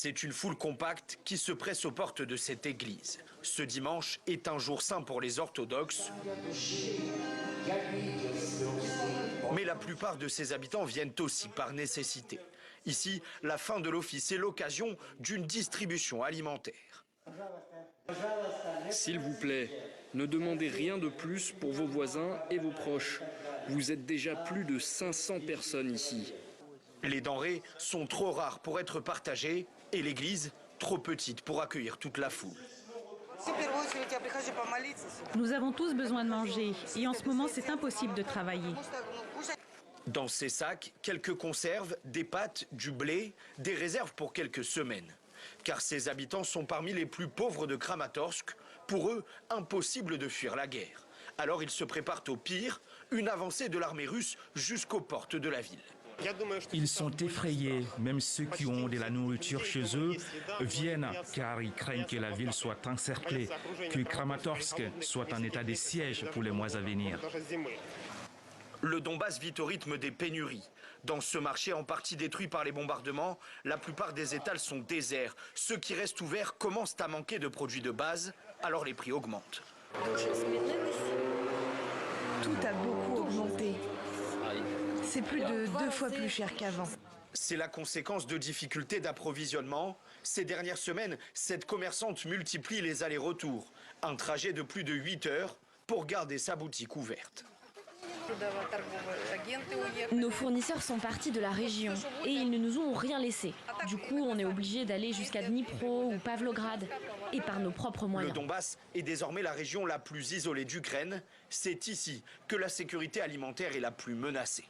C'est une foule compacte qui se presse aux portes de cette église. Ce dimanche est un jour saint pour les orthodoxes. Mais la plupart de ses habitants viennent aussi par nécessité. Ici, la fin de l'office est l'occasion d'une distribution alimentaire. S'il vous plaît, ne demandez rien de plus pour vos voisins et vos proches. Vous êtes déjà plus de 500 personnes ici. Les denrées sont trop rares pour être partagées et l'église trop petite pour accueillir toute la foule. Nous avons tous besoin de manger et en ce moment c'est impossible de travailler. Dans ces sacs, quelques conserves, des pâtes, du blé, des réserves pour quelques semaines. Car ces habitants sont parmi les plus pauvres de Kramatorsk. Pour eux, impossible de fuir la guerre. Alors ils se préparent au pire, une avancée de l'armée russe jusqu'aux portes de la ville. Ils sont effrayés, même ceux qui ont de la nourriture chez eux viennent car ils craignent que la ville soit encerclée, que Kramatorsk soit en état de siège pour les mois à venir. Le Donbass vit au rythme des pénuries. Dans ce marché en partie détruit par les bombardements, la plupart des étals sont déserts. Ceux qui restent ouverts commencent à manquer de produits de base, alors les prix augmentent. Tout a beaucoup augmenté. C'est plus de 2 fois plus cher qu'avant. C'est la conséquence de difficultés d'approvisionnement. Ces dernières semaines, cette commerçante multiplie les allers-retours. Un trajet de plus de 8 heures pour garder sa boutique ouverte. Nos fournisseurs sont partis de la région et ils ne nous ont rien laissé. Du coup, on est obligé d'aller jusqu'à Dnipro ou Pavlograd et par nos propres moyens. Le Donbass est désormais la région la plus isolée d'Ukraine. C'est ici que la sécurité alimentaire est la plus menacée.